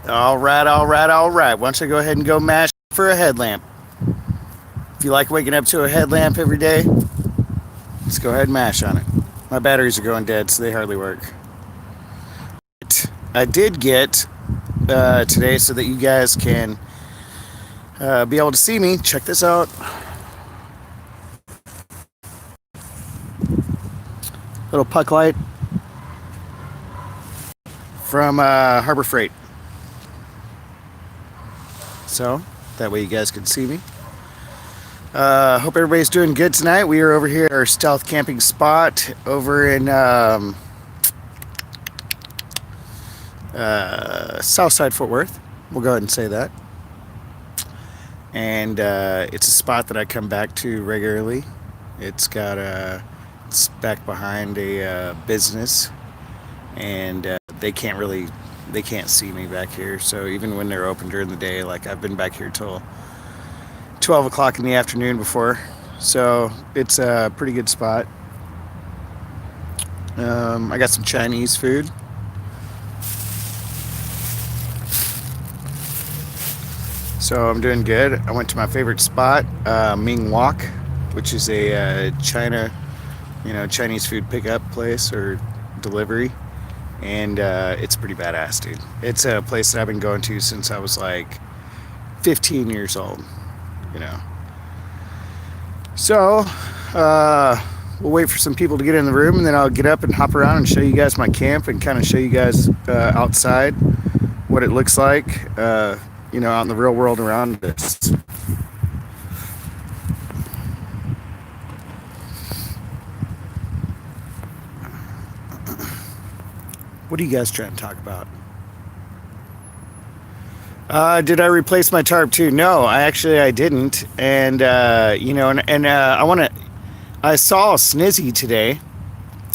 All right, all right, all right. Why don't you go ahead and go mash for a headlamp? If you like waking up to a headlamp every day, just go ahead and mash on it. My batteries are going dead, so they hardly work. I did get today so that you guys can be able to see me. Check this out. Little puck light from Harbor Freight. So that way you guys can see me. Hope everybody's doing good tonight. We are over here at our stealth camping spot over in Southside Fort Worth. We'll go ahead and say that. And it's a spot that I come back to regularly. It's back behind a business, and they can't see me back here. So even when they're open during the day, like I've been back here till 12 o'clock in the afternoon before. So it's a pretty good spot. I got some Chinese food. So I'm doing good. I went to my favorite spot, Ming Wok, which is a Chinese food pickup place or delivery. And it's pretty badass, dude. It's a place that I've been going to since I was like 15 years old, you know. So we'll wait for some people to get in the room, and then I'll get up and hop around and show you guys my camp and kind of show you guys outside what it looks like, out in the real world around us. What are you guys trying to talk about? Did I replace my tarp too? No, I didn't. And I saw Snizzy today,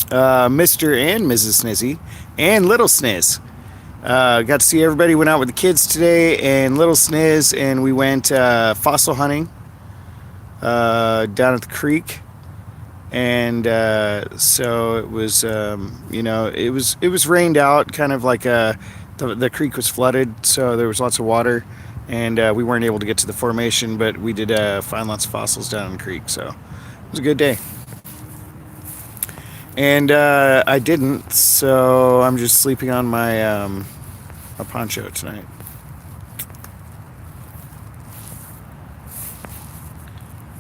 Mr. and Mrs. Snizzy, and Little Sniz. Got to see everybody. Went out with the kids today, and Little Sniz, and we went fossil hunting down at the creek. And so it was, it was rained out, kind of like the creek was flooded, so there was lots of water, and we weren't able to get to the formation, but we did find lots of fossils down in the creek, so it was a good day. And I didn't, so I'm just sleeping on my poncho tonight.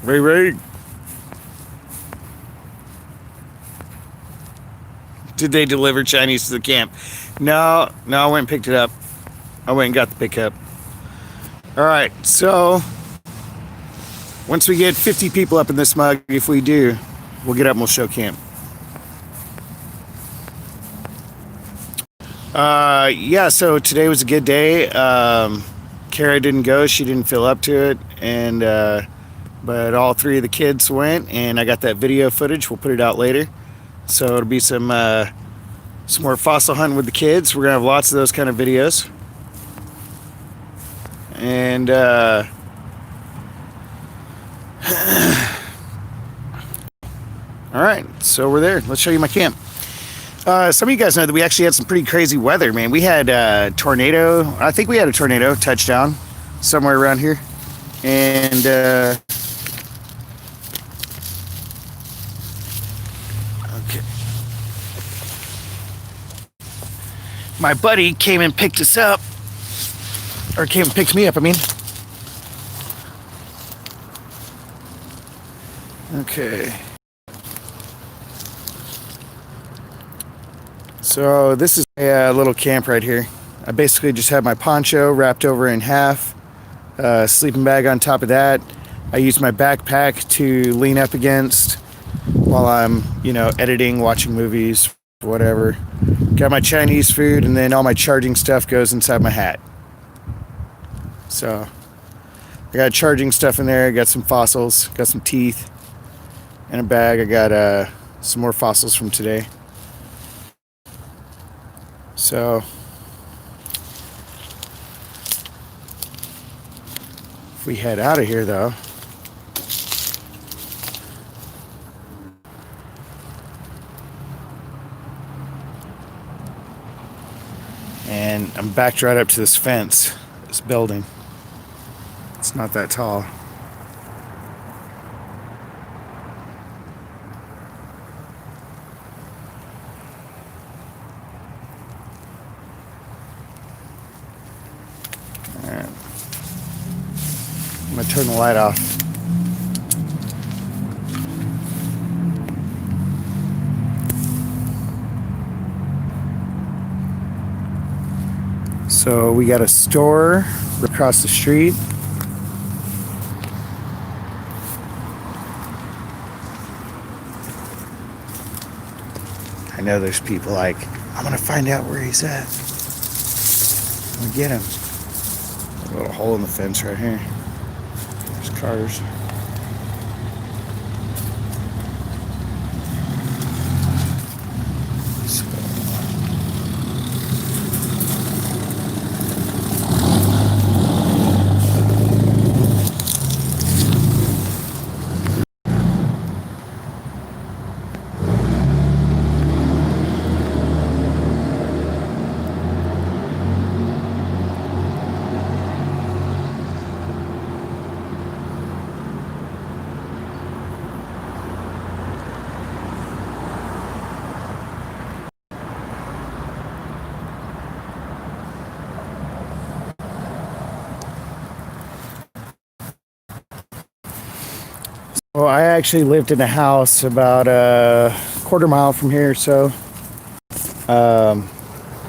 Ray. Did they deliver Chinese to the camp? No, I went and picked it up. I went and got the pickup. All right, so once we get 50 people up in this mug, if we do, we'll get up and we'll show camp. So today was a good day. Kara didn't go. She didn't feel up to it. And but all three of the kids went, and I got that video footage. We'll put it out later. So it'll be some more fossil hunting with the kids. We're going to have lots of those kind of videos. And all right, so we're there. Let's show you my camp. Some of you guys know that we actually had some pretty crazy weather, man. We had a tornado. I think we had a tornado touchdown somewhere around here. And okay. My buddy came and picked us up. Or came and picked me up, I mean. Okay. So this is a little camp right here. I basically just have my poncho wrapped over in half, sleeping bag on top of that. I use my backpack to lean up against while I'm, editing, watching movies, whatever. Got my Chinese food, and then all my charging stuff goes inside my hat. So I got charging stuff in there. I got some fossils, got some teeth, and a bag. I got some more fossils from today. So if we head out of here, though, and I'm backed right up to this fence, this building. It's not that tall. All right. I'm gonna turn the light off. So we got a store across the street. I know there's people like, I'm gonna find out where he's at. I'm gonna get him. A little hole in the fence right here. There's cars. Well, I actually lived in a house about a quarter mile from here, so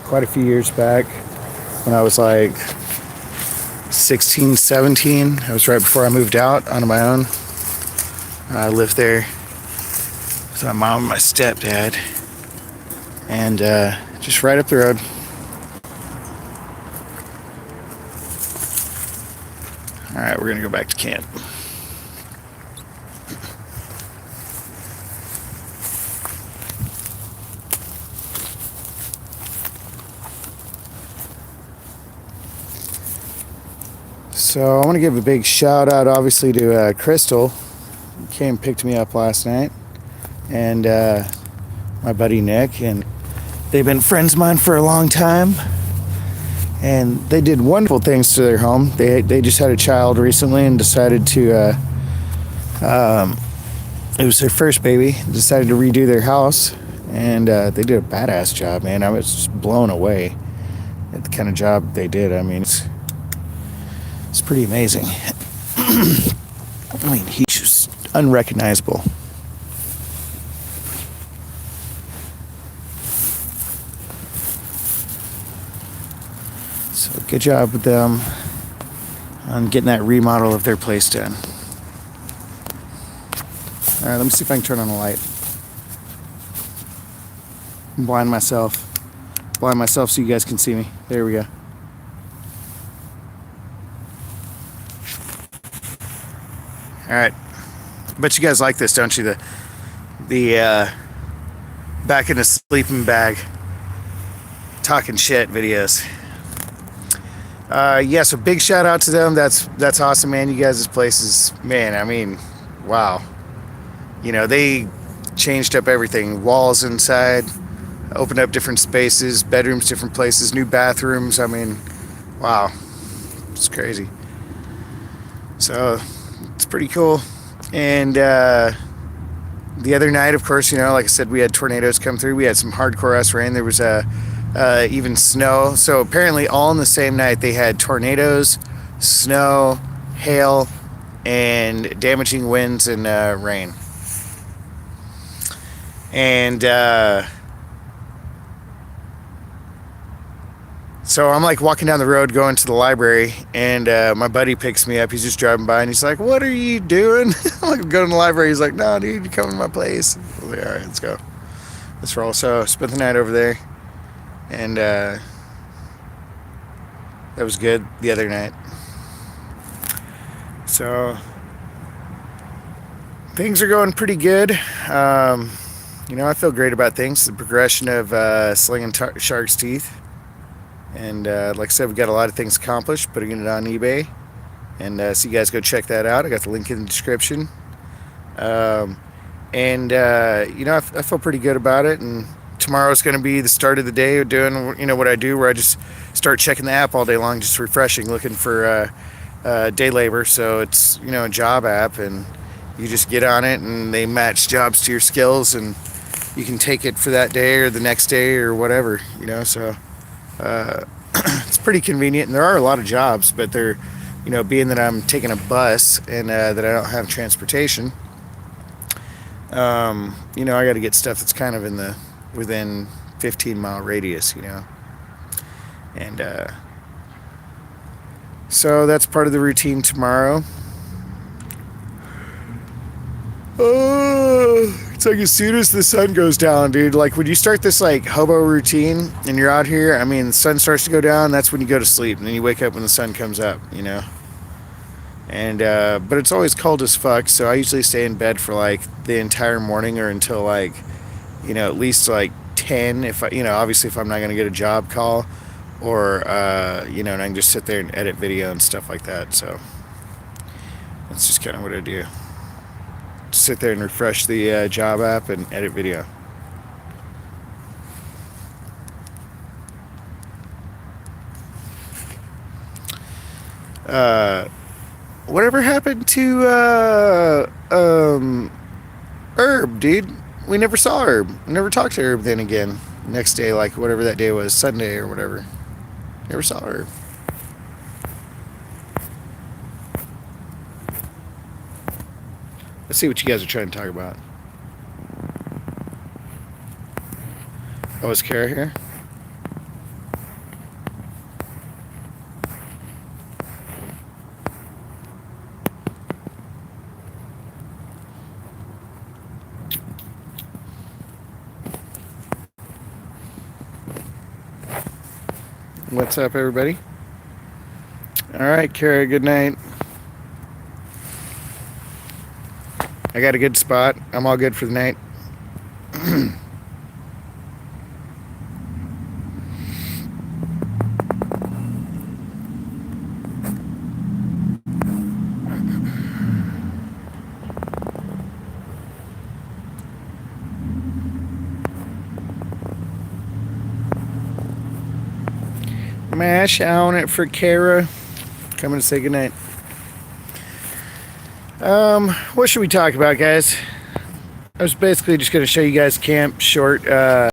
quite a few years back when I was like 16, 17. It was right before I moved out on my own. I lived there with my mom and my stepdad, and just right up the road. All right, we're gonna go back to camp. So I want to give a big shout out, obviously, to Crystal, who came and picked me up last night, and my buddy Nick, and they've been friends of mine for a long time, and they did wonderful things to their home. They just had a child recently and decided to, it was their first baby, decided to redo their house, and they did a badass job, man. I was just blown away at the kind of job they did. I mean, it's pretty amazing. I mean, he's just unrecognizable. So good job with them on getting that remodel of their place done. All right, let me see if I can turn on the light. Blind myself so you guys can see me. There we go. All right, bet you guys like this, don't you? The back in a sleeping bag talking shit videos. Yeah, so big shout out to them. That's awesome, man. You guys' place is, man, I mean, wow. You know, they changed up everything. Walls inside, opened up different spaces, bedrooms, different places, new bathrooms. I mean, wow, it's crazy. So it's pretty cool. And the other night, of course, you know, like I said, we had tornadoes come through. We had some hardcore ass rain. There was even snow. So apparently all in the same night they had tornadoes, snow, hail, and damaging winds and rain. And so I'm like walking down the road going to the library, and my buddy picks me up. He's just driving by and he's like, "What are you doing?" I'm like, "I'm going to the library." He's like, "No, dude, you come to my place." I was like, "All right, let's go. Let's roll." So spent the night over there, and that was good the other night. So things are going pretty good. You know, I feel great about things. The progression of slinging shark's teeth. And like I said, we got a lot of things accomplished, putting it on eBay. And so you guys go check that out. I got the link in the description. You know, I feel pretty good about it. And tomorrow's going to be the start of the day of doing, you know, what I do, where I just start checking the app all day long, just refreshing, looking for day labor. So it's, you know, a job app, and you just get on it and they match jobs to your skills, and you can take it for that day or the next day or whatever, you know. So it's pretty convenient, and there are a lot of jobs, but they're, you know, being that I'm taking a bus and that I don't have transportation, you know, I got to get stuff that's kind of in the within 15-mile radius, you know. And so that's part of the routine tomorrow. It's like as soon as the sun goes down, dude, like when you start this like hobo routine and you're out here, I mean, the sun starts to go down, that's when you go to sleep, and then you wake up when the sun comes up, you know. And but it's always cold as fuck, so I usually stay in bed for like the entire morning, or until like, you know, at least like 10, if I, you know, obviously if I'm not going to get a job call, or you know, and I can just sit there and edit video and stuff like that. So that's just kind of what I do. Sit there and refresh the job app and edit video. Whatever happened to Herb, dude? We never saw Herb. We never talked to Herb then again. Next day, like whatever that day was, Sunday or whatever. Never saw Herb. Let's see what you guys are trying to talk about. Oh, is Kara here? What's up, everybody? All right, Kara, good night. I got a good spot. I'm all good for the night. Mash on it for Kara. Coming to say goodnight. What should we talk about, guys? I was basically just going to show you guys camp, short and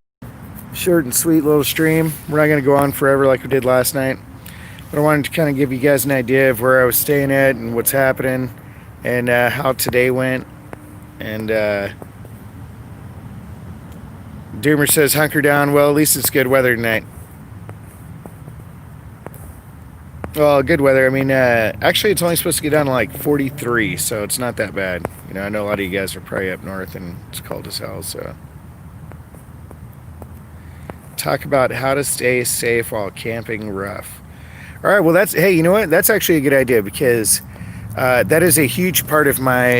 sweet little stream. We're not going to go on forever like we did last night, but I wanted to kind of give you guys an idea of where I was staying at and what's happening, and how today went. And Doomer says hunker down. Well, at least it's good weather tonight. Well, good weather. I mean, actually, it's only supposed to get down to like 43, so it's not that bad. You know, I know a lot of you guys are probably up north, and it's cold as hell, so. Talk about how to stay safe while camping rough. All right, well, hey, you know what? That's actually a good idea, because that is a huge part of my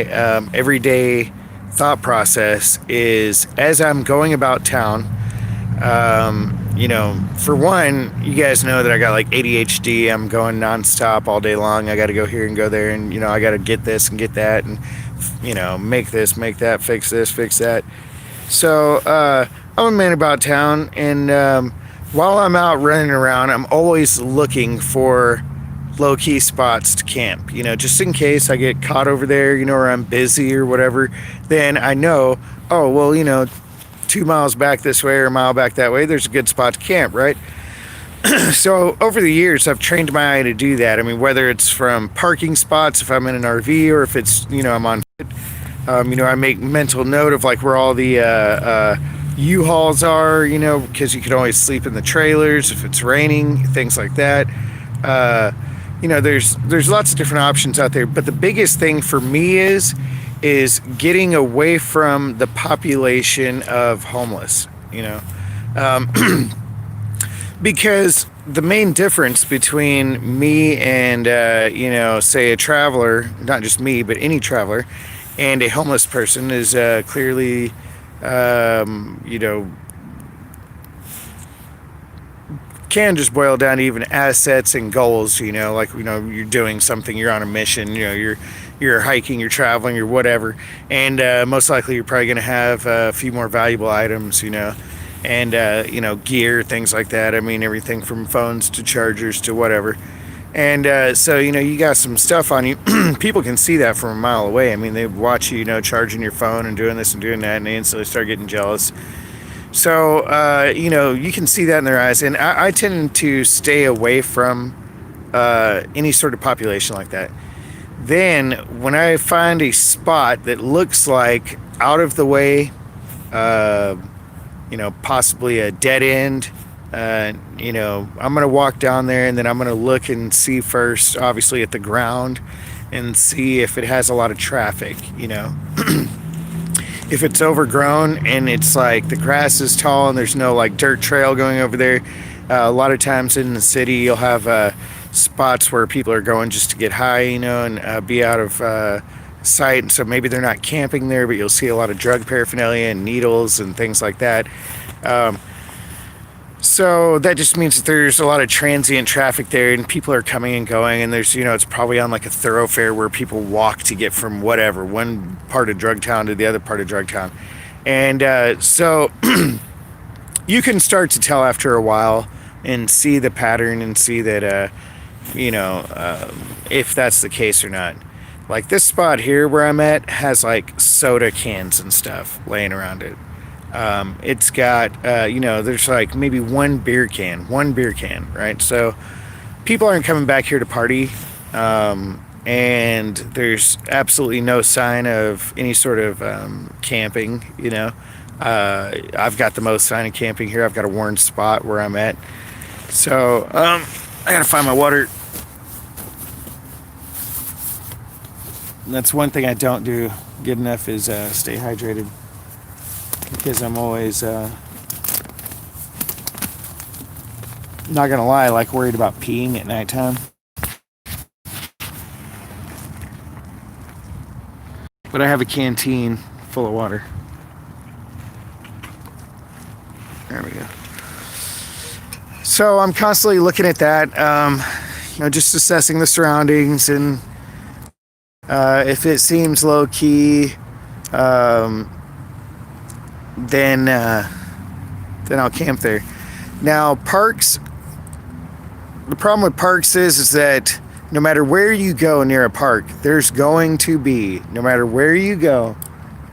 everyday thought process, is as I'm going about town, you know, for one, you guys know that I got like ADHD. I'm going nonstop all day long. I got to go here and go there, and, you know, I got to get this and get that, and, you know, make this, make that, fix this, fix that. So I'm a man about town, and while I'm out running around, I'm always looking for low-key spots to camp, you know, just in case I get caught over there, you know, or I'm busy or whatever. Then I know, oh, well, you know, 2 miles back this way or a mile back that way, there's a good spot to camp, right? So over the years, I've trained my eye to do that. I mean, whether it's from parking spots, if I'm in an RV, or if it's, you know, I'm on foot, you know, I make mental note of like where all the U-Hauls are, you know, because you can always sleep in the trailers if it's raining, things like that. You know, there's lots of different options out there, but the biggest thing for me is getting away from the population of homeless, you know, because the main difference between me and, you know, say a traveler, not just me, but any traveler, and a homeless person is clearly, you know, can just boil down to even assets and goals, you know, like, you know, you're doing something, you're on a mission, you know, you're hiking, you're traveling, you're whatever, and most likely you're probably going to have a few more valuable items, you know, and gear, things like that. I mean, everything from phones to chargers to whatever. And so, you got some stuff on you. People can see that from a mile away. I mean, they watch you, charging your phone and doing this and doing that, and they instantly start getting jealous. So, you can see that in their eyes. And I tend to stay away from any sort of population like that. Then, when I find a spot that looks like out of the way, possibly a dead end, I'm going to walk down there, and then I'm going to look and see first, obviously, at the ground and see if it has a lot of traffic, If it's overgrown and it's like the grass is tall and there's no like dirt trail going over there, a lot of times in the city you'll have spots where people are going just to get high, and be out of sight. And so maybe they're not camping there, but you'll see a lot of drug paraphernalia and needles and things like that. So that just means that there's a lot of transient traffic there, and people are coming and going, and there's, it's probably on like a thoroughfare where people walk to get from whatever, one part of drug town to the other part of drug town. And so you can start to tell after a while and see the pattern and see that, if that's the case or not. Like this spot here where I'm at has like soda cans and stuff laying around it. It's got, there's like maybe one beer can, right? So people aren't coming back here to party. And there's absolutely no sign of any sort of camping, I've got the most sign of camping here. I've got a worn spot where I'm at. So I gotta find my water. That's one thing I don't do good enough is stay hydrated. Because I'm always, not gonna lie, like worried about peeing at nighttime. But I have a canteen full of water. There we go. So I'm constantly looking at that, just assessing the surroundings, and if it seems low key, then I'll camp there. Now, parks, the problem with parks is that no matter where you go near a park, there's going to be, no matter where you go,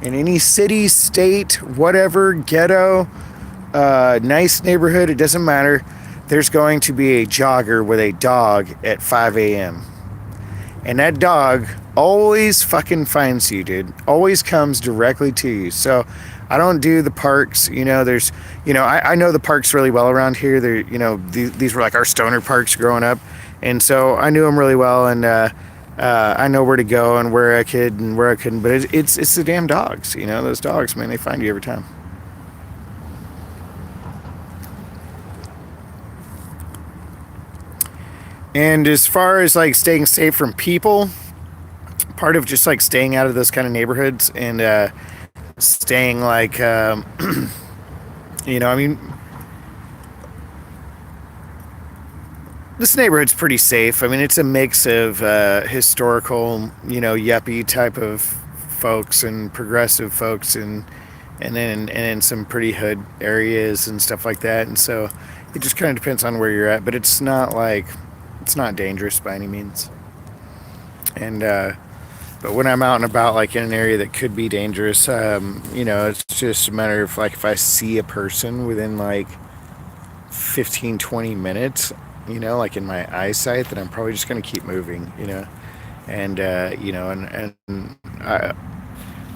in any city, state, whatever, ghetto, nice neighborhood, it doesn't matter, there's going to be a jogger with a dog at 5 a.m. And that dog always fucking finds you, dude. Always comes directly to you. So I don't do the parks, there's, I know the parks really well around here. They're, these were like our stoner parks growing up. And so I knew them really well, and I know where to go and where I could and where I couldn't. But it's the damn dogs, those dogs, man, they find you every time. And as far as like staying safe from people, part of just like staying out of those kind of neighborhoods and staying like, this neighborhood's pretty safe. I mean, it's a mix of historical, yuppie type of folks and progressive folks, and then some pretty hood areas and stuff like that. And so it just kind of depends on where you're at, but it's not dangerous by any means. And but when I'm out and about, like in an area that could be dangerous, it's just a matter of like if I see a person within like 15, 20 minutes, like in my eyesight, then I'm probably just going to keep moving, and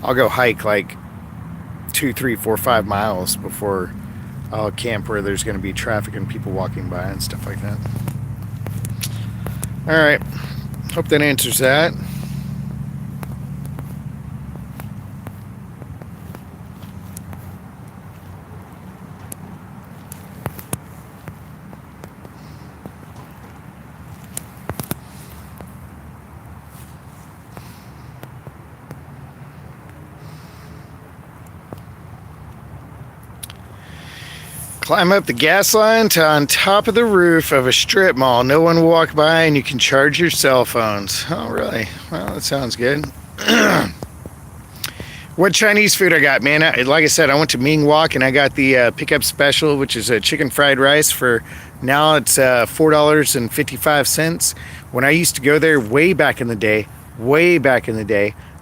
I'll go hike like 2, 3, 4, 5 miles before I'll camp where there's going to be traffic and people walking by and stuff like that. All right. Hope that answers that. Climb up the gas line to on top of the roof of a strip mall. No one will walk by, and you can charge your cell phones. Oh, really? Well, that sounds good. What Chinese food I got, man? Like I said, I went to Ming Wok and I got the pickup special, which is a chicken fried rice for now it's $4.55. When I used to go there way back in the day,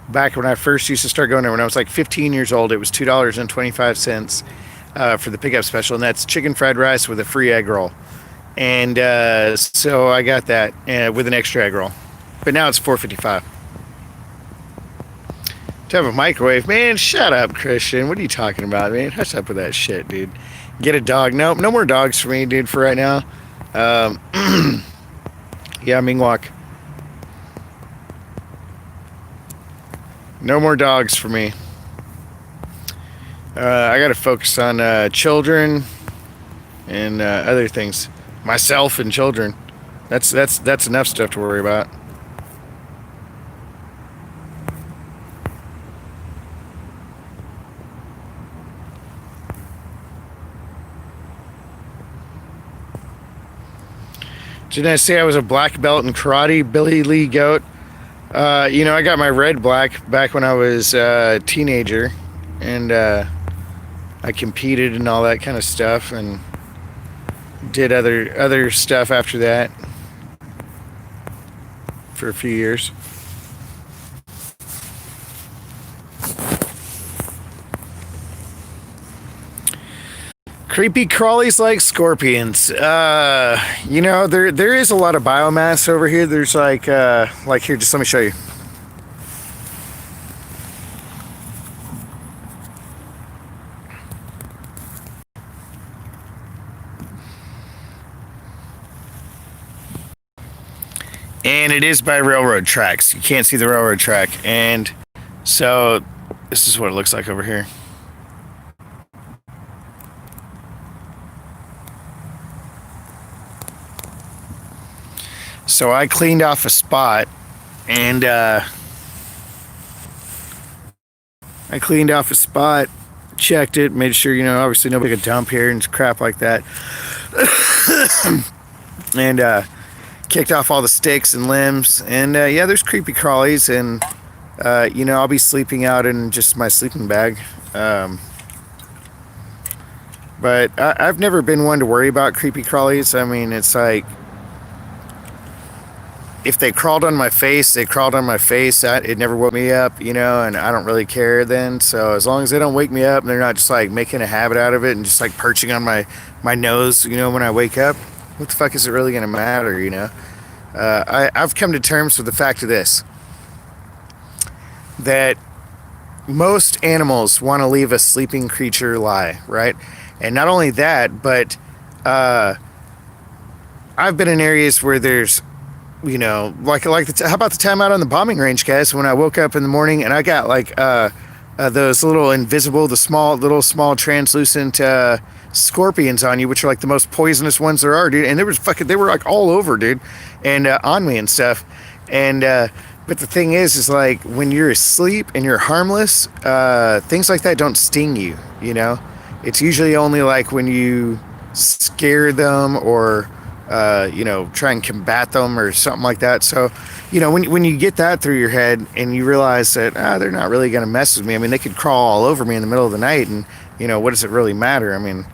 back when I first used to start going there, when I was like 15 years old, it was $2.25 for the pickup special, and that's chicken fried rice with a free egg roll. And so I got that with an extra egg roll, but now it's $4.55. To have a microwave, man, shut up, Christian. What are you talking about, man? Hush up with that shit, dude. Get a dog. No more dogs for me, dude, for right now. Yeah, Mingwalk. No more dogs for me. I gotta focus on children and other things. Myself and children. That's enough stuff to worry about. Didn't I say I was a black belt in karate, Billy Lee Goat? I got my red black back when I was a teenager, and I competed and all that kind of stuff, and did other stuff after that for a few years. Creepy crawlies like scorpions. There is a lot of biomass over here. There's like here, just let me show you. And it is by railroad tracks. You can't see the railroad track. And so this is what it looks like over here. So I cleaned off a spot, and checked it, made sure, obviously nobody could dump here and crap like that. And kicked off all the sticks and limbs. And yeah, there's creepy crawlies, and I'll be sleeping out in just my sleeping bag. But I've never been one to worry about creepy crawlies. I mean, it's like, if they crawled on my face, they crawled on my face. It never woke me up, and I don't really care then. So as long as they don't wake me up and they're not just like making a habit out of it and just like perching on my nose, when I wake up, what the fuck is it really going to matter, I've come to terms with the fact of this, that most animals want to leave a sleeping creature lie, right? And not only that, but I've been in areas where there's, how about the time out on the bombing range, guys, when I woke up in the morning and I got like those little invisible, small translucent scorpions on you, which are like the most poisonous ones there are, dude. And they were like all over, dude, and on me and stuff. And but the thing is like, when you're asleep and you're harmless, things like that don't sting you. It's usually only like when you scare them or try and combat them or something like that. So, when you get that through your head and you realize that they're not really going to mess with me. I mean, they could crawl all over me in the middle of the night, and what does it really matter? I mean,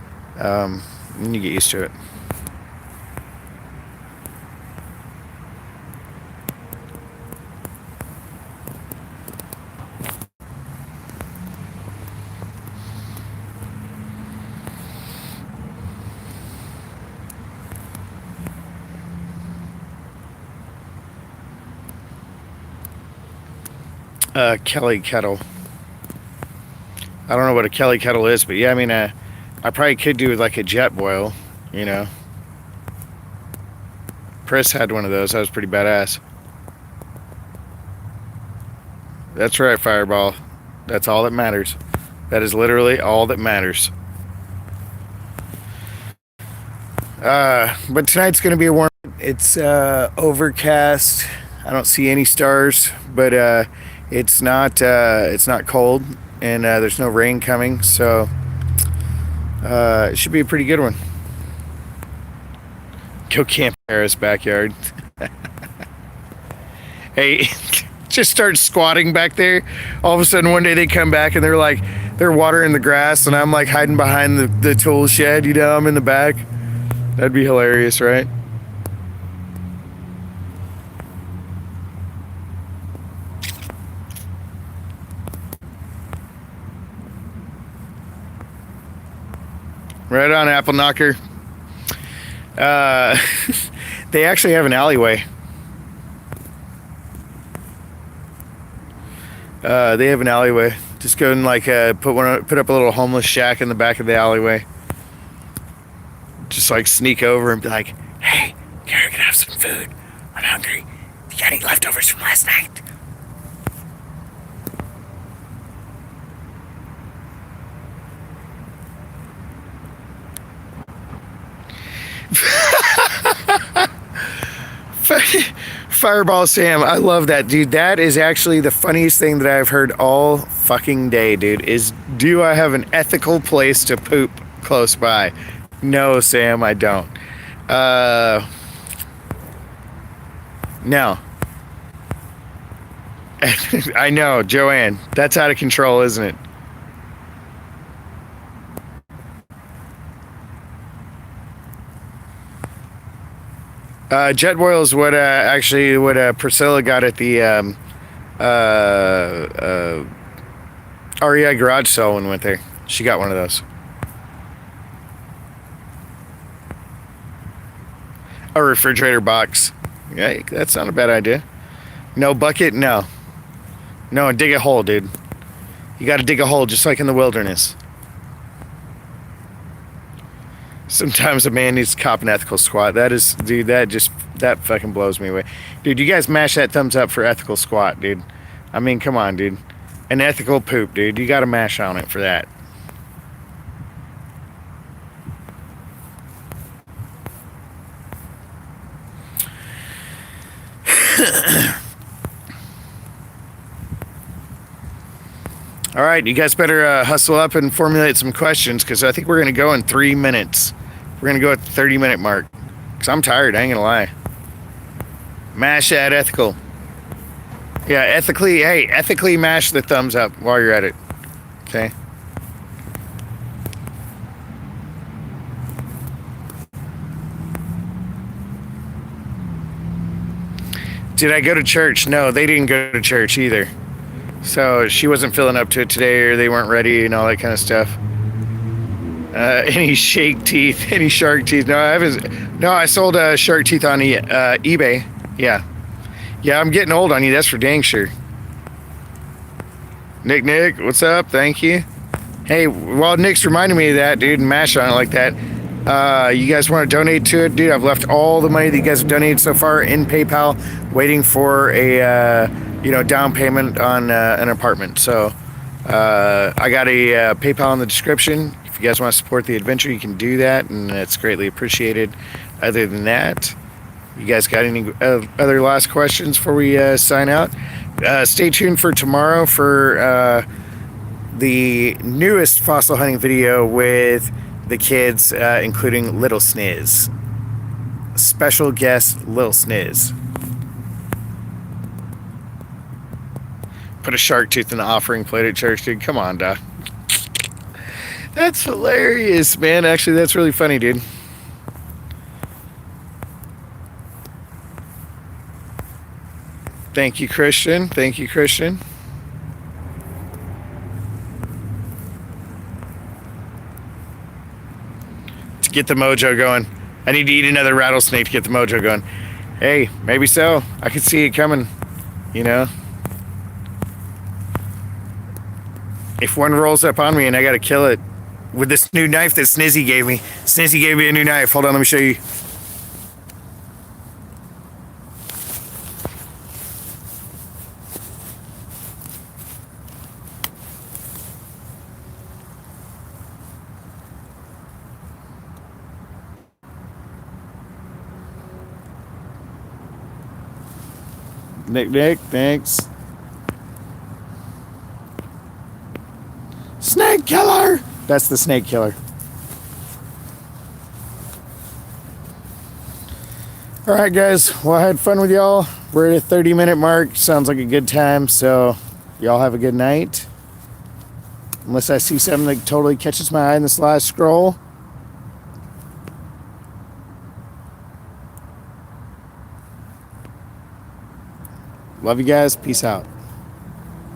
you get used to it. Kelly kettle. I don't know what a Kelly kettle is, but yeah, I mean, I probably could do like a jet boil, Chris had one of those. That was pretty badass. That's right, Fireball. That's all that matters. That is literally all that matters. But tonight's going to be a warm. It's overcast. I don't see any stars, but it's not cold, and there's no rain coming, so it should be a pretty good one. Go camp in Harris' backyard. Hey, just start squatting back there. All of a sudden, one day they come back and they're like, they're watering the grass, and I'm like hiding behind the tool shed. You know, I'm in the back. That'd be hilarious, right? Right on, Apple Knocker. They actually have an alleyway. They have an alleyway. Just go and like put up a little homeless shack in the back of the alleyway. Just like sneak over and be like, "Hey, Gary, can I have some food? I'm hungry. You got any leftovers from last night?" Fireball Sam, I love that, dude. That is actually the funniest thing that I've heard all fucking day, dude, is do I have an ethical place to poop close by? No, Sam, I don't. No. I know, Joanne. That's out of control, isn't it? Jet boil is what Priscilla got at the REI garage sale when we went there. She got one of those. A refrigerator box. Yeah, that's not a bad idea. No bucket? No. No, dig a hole, dude. You gotta dig a hole just like in the wilderness. Sometimes a man needs to cop an ethical squat. That is, dude, that fucking blows me away. Dude, you guys mash that thumbs up for ethical squat, dude. I mean, come on, dude. An ethical poop, dude. You gotta mash on it for that. All right, you guys better hustle up and formulate some questions, because I think we're going to go in 3 minutes. We're going to go at the 30-minute mark, because I'm tired, I ain't going to lie. Mash that ethical. Yeah, ethically mash the thumbs up while you're at it. Okay? Did I go to church? No, they didn't go to church either. So she wasn't feeling up to it today, or they weren't ready and all that kind of stuff. Any shark teeth? No, I haven't. No, I sold shark teeth on eBay. Yeah, I'm getting old on you. That's for dang sure. Nick, what's up? Thank you. Hey, well, Nick's reminding me of that, dude, and mash on it like that. You guys want to donate to it, dude? I've left all the money that you guys have donated so far in PayPal, waiting for a down payment on an apartment. So I got a PayPal in the description. If you guys want to support the adventure, you can do that, and it's greatly appreciated. Other than that, you guys got any other last questions before we sign out? Stay tuned for tomorrow for the newest fossil hunting video with the kids, including Little Sniz. Special guest Little Sniz. Put a shark tooth in the offering plate at church, dude. Come on, duh. That's hilarious, man. Actually, that's really funny, dude. Thank you, Christian. To get the mojo going. I need to eat another rattlesnake to get the mojo going. Hey, maybe so. I could see it coming, you know. If one rolls up on me and I gotta kill it with this new knife that Snizzy gave me. Snizzy gave me a new knife. Hold on, let me show you. Nick, thanks. Snake killer! That's the snake killer. All right, guys. Well, I had fun with y'all. We're at a 30-minute mark. Sounds like a good time. So, y'all have a good night. Unless I see something that totally catches my eye in this last scroll. Love you guys. Peace out.